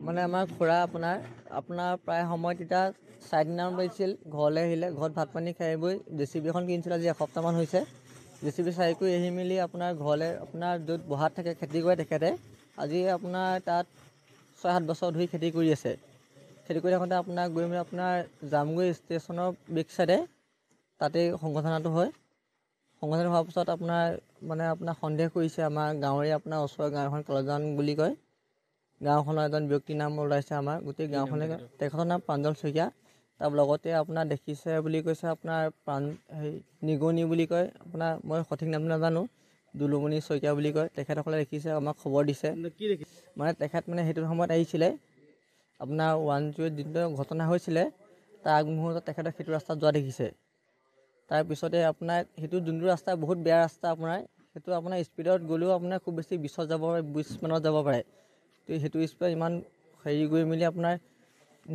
মানে আমাৰ খুৰা আপোনাৰ প্ৰায় সময়ত এতিয়া 4 দিনমান বাজিছিল ঘৰলৈ আহিলে। ঘৰত ভাত পানী খাই বৈ JCB এখন কিনিছিল আজি এসপ্তাহমান হৈছে। JCB চাই কৰি আহি মেলি আপোনাৰ ঘৰলৈ আপোনাৰ য'ত বহাত থাকে খেতি কৰে তেখেতে আজি আপোনাৰ তাত 6-7 বছৰ ধৰি খেতি কৰি আছে। খেতি কৰি থাকোঁতে আপোনাৰ গৈ মেলি আপোনাৰ জামগুৰি ষ্টেচনৰ বেক চাইডে তাতেই সংঘটনাটো হয়। সংঘটনা হোৱাৰ পিছত আপোনাৰ সন্দেহ কৰিছে আমাৰ গাঁৱৰে আপোনাৰ ওচৰৰ গাঁও এখন কলজান বুলি কয়। গাঁওখনৰ এজন ব্যক্তিৰ নাম ওলাইছে আমাৰ গোটেই গাঁওখনে। তেখেতৰ নাম প্ৰাঞ্জল শইকীয়া। তাৰ লগতে আপোনাৰ দেখিছে বুলি কৈছে আপোনাৰ নিগনি বুলি কয় আপোনাৰ মই সঠিক নামটো নাজানো, দুলুমণি শইকীয়া বুলি কয়। তেখেতসকলে দেখিছে আমাক খবৰ দিছে। মানে তেখেত সেইটো সময়ত আহিছিলে আপোনাৰ 108 যিটো ঘটনা হৈছিলে তাৰ আগমুহূৰ্তত তেখেতক সেইটো ৰাস্তাত যোৱা দেখিছে। তাৰপিছতে আপোনাৰ সেইটো যোনটো ৰাস্তা বহুত বেয়া ৰাস্তা আপোনাৰ সেইটো আপোনাৰ স্পীডত গ'লেও আপোনাৰ খুব বেছি 20 যাব পাৰে, 20 মানত যাব পাৰে। তো সেইটো স্পীডত ইমান গৈ মেলি আপোনাৰ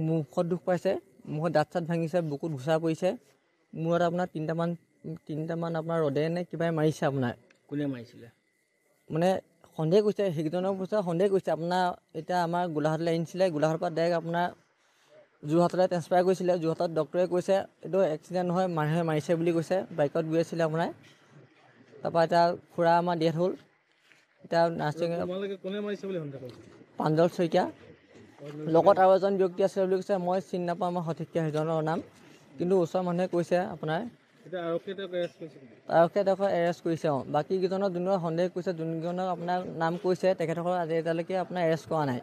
মুখত দুখ পাইছে, মুখত দাঁত চাত ভাঙিছে, বুকুত ঘুচা পৰিছে, মূৰত আপোনাৰ তিনিটামান আপোনাৰ ৰদে নে কিবাই মাৰিছে আপোনাৰ। কোনে মাৰিছিলে? সন্দেহ কৰিছে, সেইকেইজনৰ পিছত সন্দেহ কৰিছে আপোনাৰ। এতিয়া আমাৰ গোলাঘাটলৈ আনিছিলে, গোলাঘাটৰ পৰা ডাইৰেক্ট আপোনাৰ যোৰহাটলৈ ট্ৰেন্সফাৰ কৰিছিলে। যোৰহাটত ডক্টৰে কৈছে এইটো এক্সিডেণ্ট নহয়, মানুহে মাৰিছে বুলি কৈছে। বাইকত গৈ আছিলে আপোনাৰ। তাৰপৰা এতিয়া খুৰা আমাৰ ডেথ হ'ল। এতিয়া নাৰ্ছিং কোনে মাৰিছে বুলি সন্দেহ কৰিছে? প্ৰাঞ্জল শইকীয়া। লগত আৰু এজন ব্যক্তি আছে বুলি কৈছে, মই চিনি নাপাওঁ আমাৰ সঠিককৈ সেইজনৰ নাম, কিন্তু ওচৰৰ মানুহে কৈছে আপোনাৰ। আৰক্ষীয়ে তেওঁক এৰেষ্ট কৰিছে। বাকীকেইজনক যোনজনক সন্দেহ কৰিছে, যোনজনক আপোনাৰ নাম কৈছে তেখেতসকলক আজি এতিয়ালৈকে আপোনাৰ এৰেষ্ট কৰা নাই।